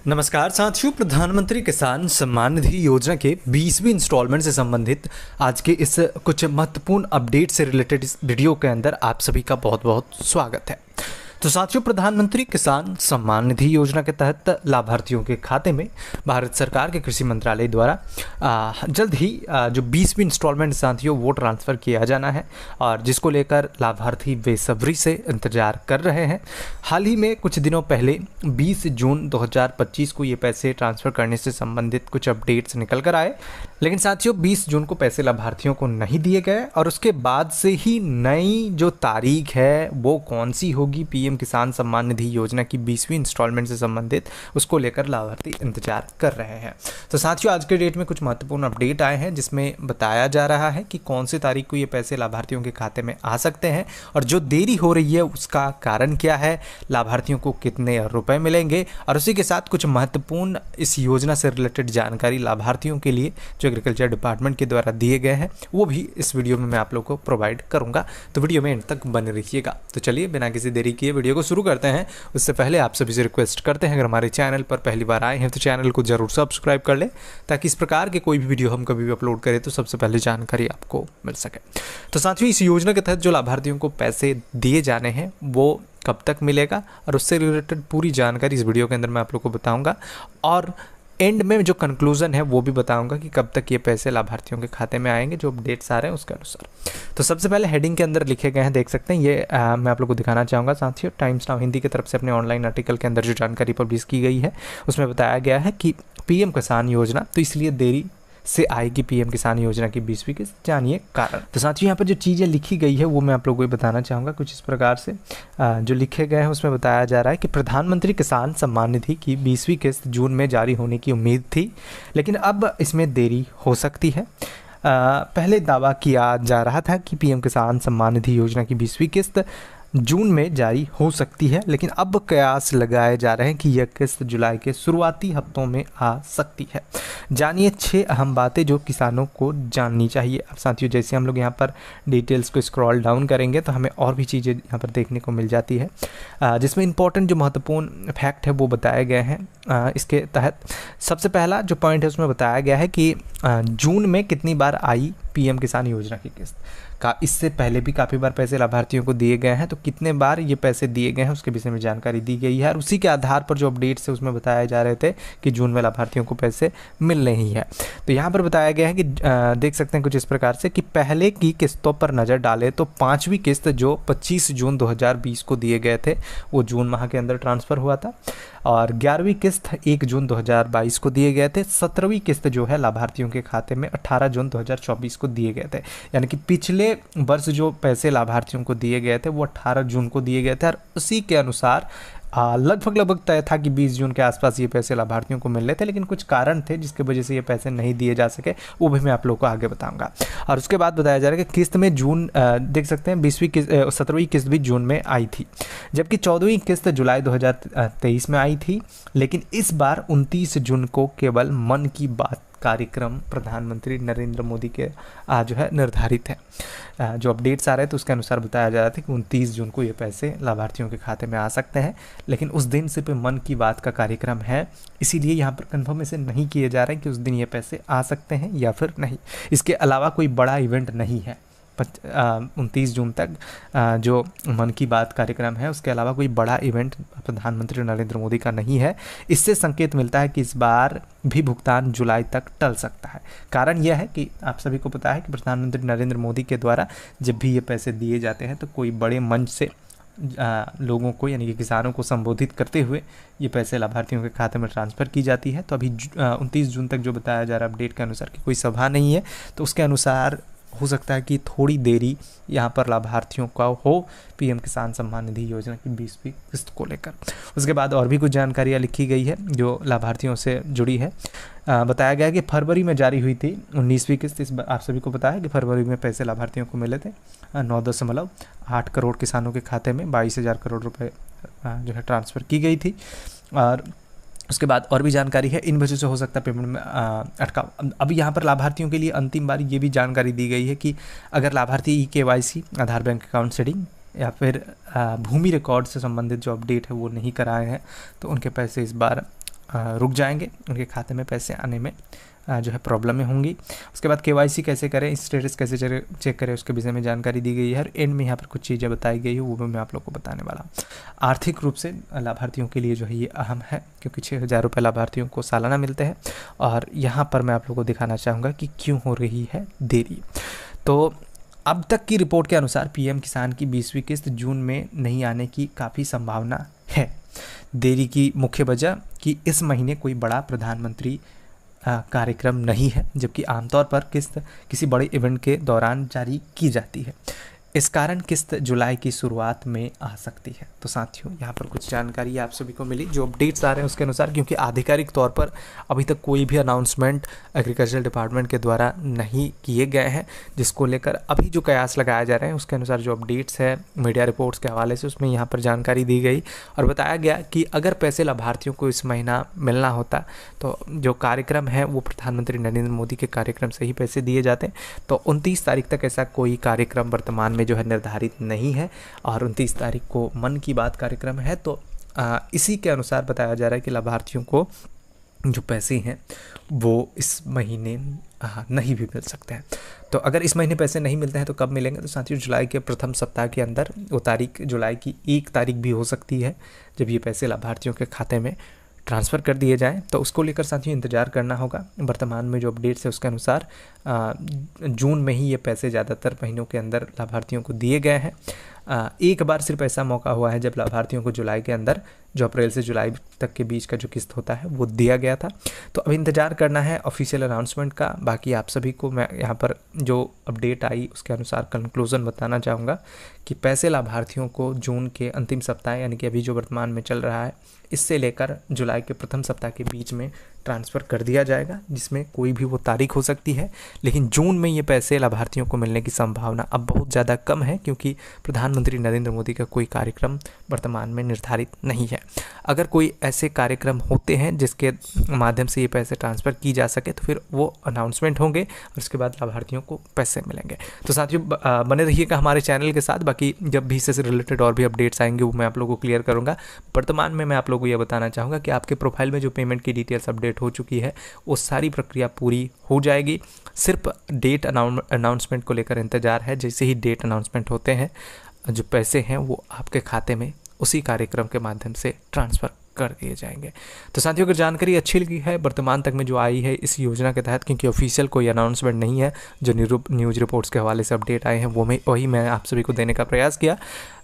नमस्कार साथियों, प्रधानमंत्री किसान सम्मान निधि योजना के 20वीं इंस्टॉलमेंट से संबंधित आज के इस कुछ महत्वपूर्ण अपडेट से रिलेटेड इस वीडियो के अंदर आप सभी का बहुत बहुत स्वागत है। तो साथियों, प्रधानमंत्री किसान सम्मान निधि योजना के तहत लाभार्थियों के खाते में भारत सरकार के कृषि मंत्रालय द्वारा जल्द ही जो 20वीं इंस्टॉलमेंट साथियों वो ट्रांसफ़र किया जाना है और जिसको लेकर लाभार्थी बेसब्री से इंतजार कर रहे हैं। हाल ही में कुछ दिनों पहले 20 जून 2025 को ये पैसे ट्रांसफ़र करने से संबंधित कुछ अपडेट्स निकल कर आए, लेकिन साथियों 20 जून को पैसे लाभार्थियों को नहीं दिए गए और उसके बाद से ही नई जो तारीख है वो कौन सी होगी पीएम किसान सम्मान निधि योजना की 20वीं इंस्टॉलमेंट से संबंधित, उसको लेकर लाभार्थी इंतजार कर रहे हैं। तो साथियों आज के डेट में कुछ महत्वपूर्ण अपडेट आए हैं जिसमें बताया जा रहा है कि कौन सी तारीख को ये पैसे लाभार्थियों के खाते में आ सकते हैं और जो देरी हो रही है उसका कारण क्या है, लाभार्थियों को कितने रुपए मिलेंगे और उसी के साथ कुछ महत्वपूर्ण इस योजना से रिलेटेड जानकारी लाभार्थियों के लिए जो एग्रीकल्चर डिपार्टमेंट के द्वारा दिए गए हैं वो भी इस वीडियो में मैं आप लोगों को प्रोवाइड करूंगा। तो वीडियो में एंड तक बने रहिएगा। तो चलिए बिना किसी देरी किए वीडियो को शुरू करते हैं। उससे पहले आप सभी से रिक्वेस्ट करते हैं, अगर हमारे चैनल पर पहली बार आए हैं तो चैनल को जरूर सब्सक्राइब कर लें ताकि इस प्रकार के कोई भी वीडियो हम कभी भी अपलोड करें तो सबसे पहले जानकारी आपको मिल सके। तो साथियों इस योजना के तहत जो लाभार्थियों को पैसे दिए जाने हैं वो कब तक मिलेगा और उससे रिलेटेड पूरी जानकारी इस वीडियो के अंदर मैं आप लोग को बताऊंगा और एंड में जो कंक्लूजन है वो भी बताऊंगा कि कब तक ये पैसे लाभार्थियों के खाते में आएंगे जो अपडेट्स आ रहे हैं उसके अनुसार। तो सबसे पहले हेडिंग के अंदर लिखे गए हैं, देख सकते हैं ये मैं आप लोग को दिखाना चाहूँगा साथियों। टाइम्स नाउ हिंदी की तरफ से अपने ऑनलाइन आर्टिकल के अंदर जो जानकारी पब्लिश की गई है उसमें बताया गया है कि पीएम किसान योजना तो इसलिए देरी से आएगी पीएम किसान योजना की 20वीं किस्त, जानिए कारण। तो साथियों यहाँ पर जो चीज़ें लिखी गई है वो मैं आप लोगों को बताना चाहूँगा कुछ इस प्रकार से। जो लिखे गए हैं उसमें बताया जा रहा है कि प्रधानमंत्री किसान सम्मान निधि की 20वीं किस्त जून में जारी होने की उम्मीद थी, लेकिन अब इसमें देरी हो सकती है। पहले दावा किया जा रहा था कि पीएम किसान सम्मान निधि योजना की 20वीं किस्त जून में जारी हो सकती है, लेकिन अब कयास लगाए जा रहे हैं कि यह किस्त जुलाई के शुरुआती हफ्तों में आ सकती है। जानिए 6 अहम बातें जो किसानों को जाननी चाहिए। अब साथियों जैसे हम लोग यहाँ पर डिटेल्स को स्क्रॉल डाउन करेंगे तो हमें और भी चीज़ें यहाँ पर देखने को मिल जाती है जिसमें इंपॉर्टेंट जो महत्वपूर्ण फैक्ट है वो बताए गए हैं। इसके तहत सबसे पहला जो पॉइंट है उसमें बताया गया है कि जून में कितनी बार आई पीएम किसान योजना की किस्त का। इससे पहले भी काफ़ी बार पैसे लाभार्थियों को दिए गए हैं, तो कितने बार ये पैसे दिए गए हैं उसके विषय में जानकारी दी गई है और उसी के आधार पर जो अपडेट्स है उसमें बताए जा रहे थे कि जून में लाभार्थियों को पैसे मिलने ही है। तो यहाँ पर बताया गया है कि देख सकते हैं कुछ इस प्रकार से कि पहले की किस्तों पर नज़र डालें तो 5वीं किस्त जो 25 जून 2020 को दिए गए थे वो जून माह के अंदर ट्रांसफ़र हुआ था और 11वीं किस्त 1 जून 2022 को दिए गए थे। 17वीं किस्त जो है लाभार्थियों के खाते में 18 जून 2024 को दिए गए थे, यानी कि पिछले वर्ष जो पैसे लाभार्थियों को दिए गए थे वो 18 जून को दिए गए थे और उसी के अनुसार लगभग तय था कि 20 जून के आसपास ये पैसे लाभार्थियों को मिल रहे थे, लेकिन कुछ कारण थे जिसकी वजह से ये पैसे नहीं दिए जा सके, वो भी मैं आप लोगों को आगे बताऊंगा। और उसके बाद बताया जा रहा है कि किस्त में जून देख सकते हैं 17वीं किस्त भी जून में आई थी, जबकि 14वीं किस्त जुलाई 2023 में आई थी, लेकिन इस बार 29 जून को केवल मन की बात कार्यक्रम प्रधानमंत्री नरेंद्र मोदी के जो है निर्धारित है। जो अपडेट्स आ रहे थे उसके अनुसार बताया जा रहा था कि 29 जून को ये पैसे लाभार्थियों के खाते में आ सकते हैं, लेकिन उस दिन सिर्फ मन की बात का कार्यक्रम है, इसीलिए यहाँ पर कन्फर्मेशन नहीं किए जा रहे हैं कि उस दिन ये पैसे आ सकते हैं या फिर नहीं। इसके अलावा कोई बड़ा इवेंट नहीं है 29 जून तक जो मन की बात कार्यक्रम है, उसके अलावा कोई बड़ा इवेंट प्रधानमंत्री नरेंद्र मोदी का नहीं है। इससे संकेत मिलता है कि इस बार भी भुगतान जुलाई तक टल सकता है। कारण यह है कि आप सभी को पता है कि प्रधानमंत्री नरेंद्र मोदी के द्वारा जब भी ये पैसे दिए जाते हैं तो कोई बड़े मंच से लोगों को यानी कि किसानों को संबोधित करते हुए ये पैसे लाभार्थियों के खाते में ट्रांसफ़र की जाती है। तो अभी 29 जून तक जो बताया जा रहा है अपडेट के अनुसार कि कोई सभा नहीं है, तो उसके अनुसार हो सकता है कि थोड़ी देरी यहाँ पर लाभार्थियों का हो पीएम किसान सम्मान निधि योजना की 20वीं किस्त को लेकर। उसके बाद और भी कुछ जानकारियाँ लिखी गई है जो लाभार्थियों से जुड़ी है। बताया गया कि फरवरी में जारी हुई थी 19वीं किस्त। इस आप सभी को पता है कि फरवरी में पैसे लाभार्थियों को मिले थे 9.8 करोड़ किसानों के खाते में 22,000 करोड़ रुपए जो है ट्रांसफ़र की गई थी। और उसके बाद और भी जानकारी है, इन वजह से हो सकता है पेमेंट में अटकाव। अभी यहाँ पर लाभार्थियों के लिए अंतिम बार ये भी जानकारी दी गई है कि अगर लाभार्थी KYC आधार बैंक अकाउंट सेटिंग या फिर भूमि रिकॉर्ड से संबंधित जो अपडेट है वो नहीं कराए हैं तो उनके पैसे इस बार रुक जाएंगे, उनके खाते में पैसे आने में जो है प्रॉब्लमें होंगी। उसके बाद KYC कैसे करें, स्टेटस कैसे चेक करें, उसके विषय में जानकारी दी गई है। और एंड में यहाँ पर कुछ चीज़ें बताई गई है, वो भी मैं आप लोग को बताने वाला हूँ। आर्थिक रूप से लाभार्थियों के लिए जो है ये अहम है, क्योंकि 6,000 रुपये लाभार्थियों को सालाना मिलते हैं। और यहाँ पर मैं आप लोग को दिखाना चाहूँगा कि क्यों हो रही है देरी। तो अब तक की रिपोर्ट के अनुसार PM किसान की 20वीं किस्त जून में नहीं आने की काफ़ी संभावना है। देरी की मुख्य वजह कि इस महीने कोई बड़ा प्रधानमंत्री कार्यक्रम नहीं है, जबकि आमतौर पर किस्त किसी बड़े इवेंट के दौरान जारी की जाती है। इस कारण किस्त जुलाई की शुरुआत में आ सकती है। तो साथियों, यहाँ पर कुछ जानकारी आप सभी को मिली, जो अपडेट्स आ रहे हैं उसके अनुसार, क्योंकि आधिकारिक तौर पर अभी तक कोई भी अनाउंसमेंट एग्रीकल्चर डिपार्टमेंट के द्वारा नहीं किए गए हैं, जिसको लेकर अभी जो कयास लगाए जा रहे हैं उसके अनुसार जो अपडेट्स है मीडिया रिपोर्ट्स के हवाले से, उसमें यहाँ पर जानकारी दी गई और बताया गया कि अगर पैसे लाभार्थियों को इस महीना मिलना होता तो जो कार्यक्रम है वो प्रधानमंत्री नरेंद्र मोदी के कार्यक्रम से ही पैसे दिए जाते। तो 29 तारीख तक ऐसा कोई कार्यक्रम वर्तमान में जो है निर्धारित नहीं है, और 29 तारीख को मन की बात कार्यक्रम है। तो इसी के अनुसार बताया जा रहा है कि लाभार्थियों को जो पैसे हैं वो इस महीने नहीं भी मिल सकते हैं। तो अगर इस महीने पैसे नहीं मिलते हैं तो कब मिलेंगे? तो साथियों, जुलाई के प्रथम सप्ताह के अंदर, वो तारीख जुलाई की 1 तारीख भी हो सकती है जब ये पैसे लाभार्थियों के खाते में ट्रांसफ़र कर दिए जाएं। तो उसको लेकर साथियों इंतज़ार करना होगा। वर्तमान में जो अपडेट्स है उसके अनुसार जून में ही ये पैसे ज़्यादातर महीनों के अंदर लाभार्थियों को दिए गए हैं। एक बार सिर्फ ऐसा मौका हुआ है जब लाभार्थियों को जुलाई के अंदर, जो अप्रैल से जुलाई तक के बीच का जो किस्त होता है वो दिया गया था। तो अब इंतज़ार करना है ऑफिशियल अनाउंसमेंट का। बाकी आप सभी को मैं यहाँ पर जो अपडेट आई उसके अनुसार कंक्लूज़न बताना चाहूँगा कि पैसे लाभार्थियों को जून के अंतिम सप्ताह, यानी कि अभी जो वर्तमान में चल रहा है, इससे लेकर जुलाई के प्रथम सप्ताह के बीच में ट्रांसफ़र कर दिया जाएगा, जिसमें कोई भी वो तारीख हो सकती है। लेकिन जून में ये पैसे लाभार्थियों को मिलने की संभावना अब बहुत ज़्यादा कम है, क्योंकि प्रधानमंत्री नरेंद्र मोदी का कोई कार्यक्रम वर्तमान में निर्धारित नहीं है। अगर कोई ऐसे कार्यक्रम होते हैं जिसके माध्यम से ये पैसे ट्रांसफ़र की जा सके तो फिर वो अनाउंसमेंट होंगे और उसके बाद लाभार्थियों को पैसे मिलेंगे। तो साथियों, बने रहिएगा हमारे चैनल के साथ। बाकी जब भी इससे रिलेटेड और भी अपडेट्स आएंगे वो मैं आप लोगों को क्लियर करूँगा। वर्तमान में मैं आप लोगों को ये बताना चाहूँगा कि आपके प्रोफाइल में जो पेमेंट की डिटेल्स अपडेट हो चुकी है वो सारी प्रक्रिया पूरी हो जाएगी। सिर्फ डेट अनाउंसमेंट को लेकर इंतज़ार है। जैसे ही डेट अनाउंसमेंट होते हैं, जो पैसे हैं वो आपके खाते में उसी कार्यक्रम के माध्यम से ट्रांसफ़र कर दिए जाएंगे। तो साथियों, अगर जानकारी अच्छी लगी है वर्तमान तक में जो आई है इस योजना के तहत, क्योंकि ऑफिशियल कोई अनाउंसमेंट नहीं है, जो न्यूज़ रिपोर्ट्स के हवाले से अपडेट आए हैं वही मैं आप सभी को देने का प्रयास किया।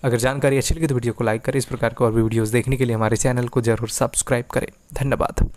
अगर जानकारी अच्छी लगी तो वीडियो को लाइक करें। इस प्रकार के और भी वीडियोज़ देखने के लिए हमारे चैनल को ज़रूर सब्सक्राइब करें। धन्यवाद।